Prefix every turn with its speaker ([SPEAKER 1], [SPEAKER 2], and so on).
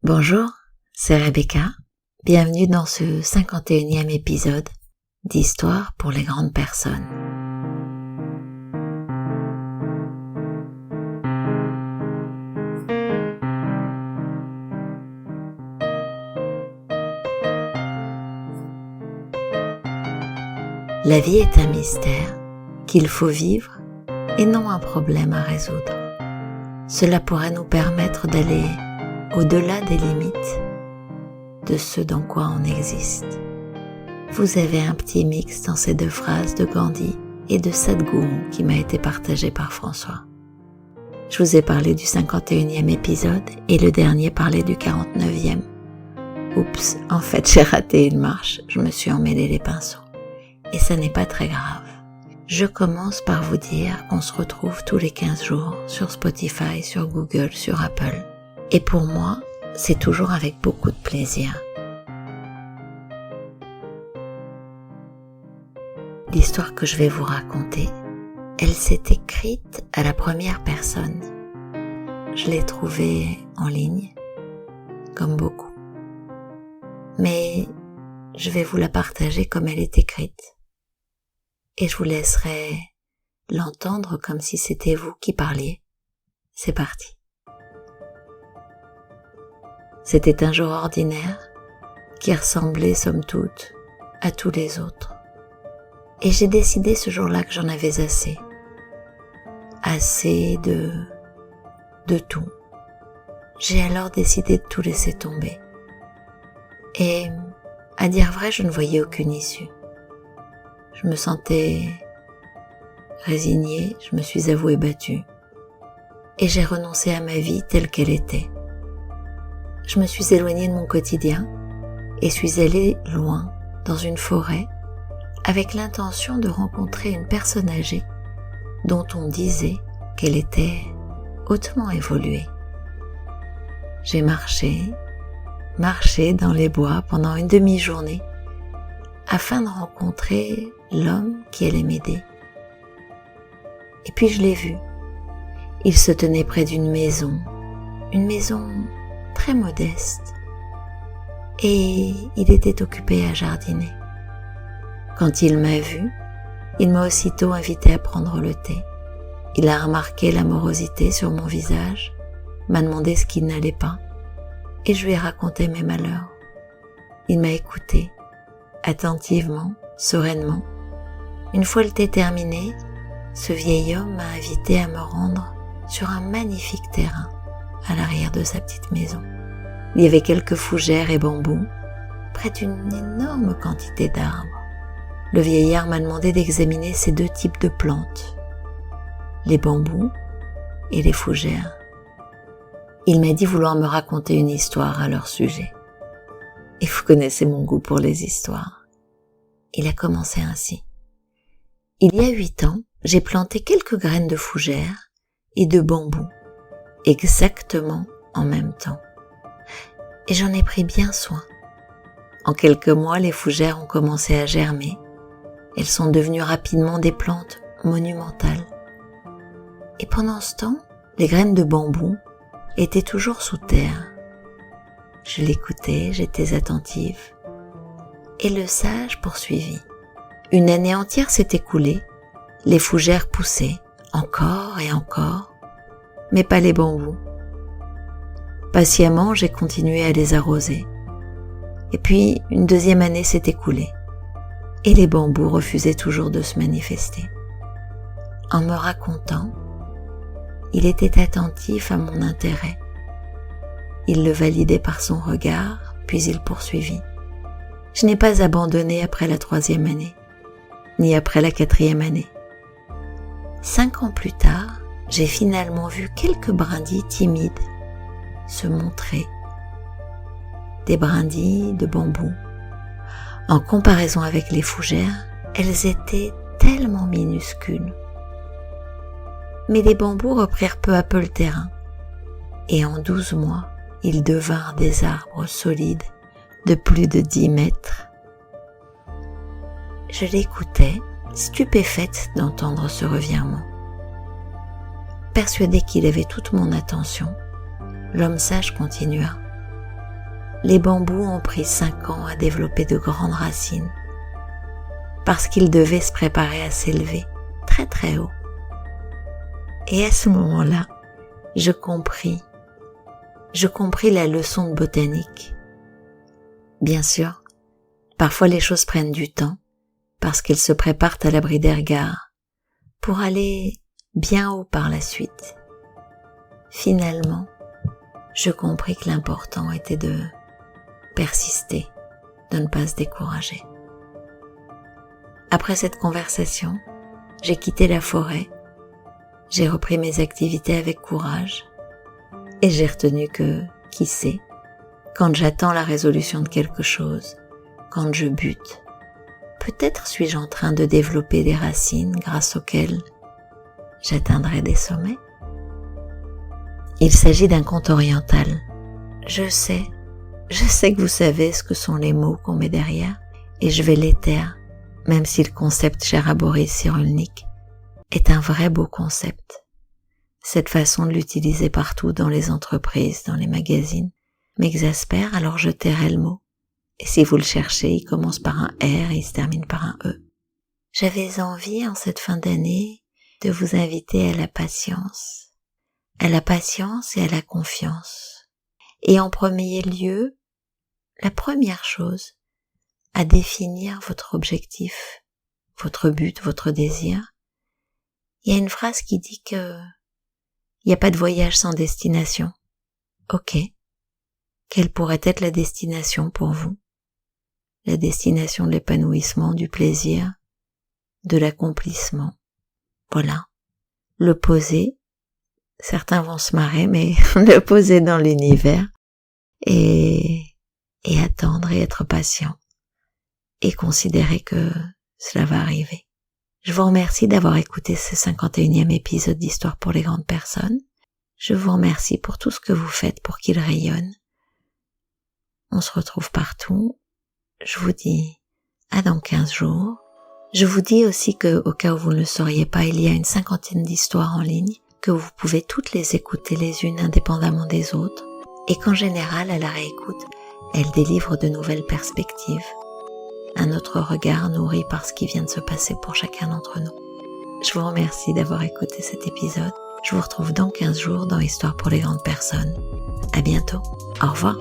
[SPEAKER 1] Bonjour, c'est Rebecca. Bienvenue dans ce 51e épisode d'Histoire pour les grandes personnes. La vie est un mystère qu'il faut vivre et non un problème à résoudre. Cela pourrait nous permettre d'aller au-delà des limites de ce dans quoi on existe. Vous avez un petit mix dans ces deux phrases de Gandhi et de Sadhguru qui m'a été partagé par François. Je vous ai parlé du 51e épisode et le dernier parlait du 49e. Oups, en fait j'ai raté une marche, je me suis emmêlé les pinceaux. Et ça n'est pas très grave. Je commence par vous dire qu'on se retrouve tous les 15 jours sur Spotify, sur Google, sur Apple. Et pour moi, c'est toujours avec beaucoup de plaisir. L'histoire que je vais vous raconter, elle s'est écrite à la première personne. Je l'ai trouvée en ligne, comme beaucoup. Mais je vais vous la partager comme elle est écrite. Et je vous laisserai l'entendre comme si c'était vous qui parliez. C'est parti. C'était un jour ordinaire qui ressemblait somme toute à tous les autres. Et j'ai décidé ce jour-là que j'en avais assez. Assez de tout. J'ai alors décidé de tout laisser tomber. Et à dire vrai, je ne voyais aucune issue. Je me sentais résignée, je me suis avouée battue. Et j'ai renoncé à ma vie telle qu'elle était. Je me suis éloignée de mon quotidien et suis allée loin, dans une forêt, avec l'intention de rencontrer une personne âgée dont on disait qu'elle était hautement évoluée. J'ai marché dans les bois pendant une demi-journée afin de rencontrer l'homme qui allait m'aider. Et puis je l'ai vu. Il se tenait près d'une maison très modeste, et il était occupé à jardiner. Quand il m'a vu, il m'a aussitôt invité à prendre le thé. Il a remarqué la morosité sur mon visage, m'a demandé ce qui n'allait pas, et je lui ai raconté mes malheurs. Il m'a écouté, attentivement, sereinement. Une fois le thé terminé, ce vieil homme m'a invité à me rendre sur un magnifique terrain à l'arrière de sa petite maison. Il y avait quelques fougères et bambous, près d'une énorme quantité d'arbres. Le vieillard m'a demandé d'examiner ces deux types de plantes, les bambous et les fougères. Il m'a dit vouloir me raconter une histoire à leur sujet. Et vous connaissez mon goût pour les histoires. Il a commencé ainsi. Il y a 8 ans, j'ai planté quelques graines de fougères et de bambous, exactement en même temps. Et j'en ai pris bien soin. En quelques mois, les fougères ont commencé à germer. Elles sont devenues rapidement des plantes monumentales. Et pendant ce temps, les graines de bambou étaient toujours sous terre. Je l'écoutais, j'étais attentive. Et le sage poursuivit. Une année entière s'est écoulée. Les fougères poussaient, encore et encore, mais pas les bambous. Patiemment, j'ai continué à les arroser. Et puis, une deuxième année s'est écoulée. Et les bambous refusaient toujours de se manifester. En me racontant, il était attentif à mon intérêt. Il le validait par son regard, puis il poursuivit. Je n'ai pas abandonné après la 3e année, ni après la 4e année. 5 ans plus tard, j'ai finalement vu quelques brindilles timides se montrer. Des brindilles de bambou. En comparaison avec les fougères, elles étaient tellement minuscules. Mais les bambous reprirent peu à peu le terrain. Et en 12 mois, ils devinrent des arbres solides de plus de 10 mètres. Je l'écoutais, stupéfaite d'entendre ce revirement. Persuadé qu'il avait toute mon attention, l'homme sage continua. les bambous ont pris 5 ans à développer de grandes racines parce qu'ils devaient se préparer à s'élever très très haut. Et à ce moment-là, je compris la leçon de botanique. Bien sûr, parfois les choses prennent du temps parce qu'elles se préparent à l'abri des regards pour aller bien haut par la suite. Finalement, je compris que l'important était de persister, de ne pas se décourager. Après cette conversation, j'ai quitté la forêt, j'ai repris mes activités avec courage et j'ai retenu que, qui sait, quand j'attends la résolution de quelque chose, quand je bute, peut-être suis-je en train de développer des racines grâce auxquelles j'atteindrai des sommets. Il s'agit d'un conte oriental. Je sais que vous savez ce que sont les mots qu'on met derrière et je vais les taire, même si le concept cher à Boris Cyrulnik est un vrai beau concept. Cette façon de l'utiliser partout dans les entreprises, dans les magazines, m'exaspère, alors je tairai le mot. Et si vous le cherchez, il commence par un R et il se termine par un E. J'avais envie, en cette fin d'année, de vous inviter à la patience et à la confiance. Et en premier lieu, la première chose, à définir votre objectif, votre but, votre désir. Il y a une phrase qui dit que il n'y a pas de voyage sans destination. Ok. Quelle pourrait être la destination pour vous? La destination de l'épanouissement, du plaisir, de l'accomplissement. Voilà. Le poser. Certains vont se marrer, mais le poser dans l'univers et attendre et être patient et considérer que cela va arriver. Je vous remercie d'avoir écouté ce 51e épisode d'Histoire pour les grandes personnes. Je vous remercie pour tout ce que vous faites pour qu'il rayonne. On se retrouve partout. Je vous dis à dans 15 jours. Je vous dis aussi que, au cas où vous ne le sauriez pas, il y a une 50aine d'histoires en ligne, que vous pouvez toutes les écouter les unes indépendamment des autres, et qu'en général, à la réécoute, elles délivrent de nouvelles perspectives. Un autre regard nourri par ce qui vient de se passer pour chacun d'entre nous. Je vous remercie d'avoir écouté cet épisode. Je vous retrouve dans 15 jours dans Histoire pour les grandes personnes. À bientôt. Au revoir.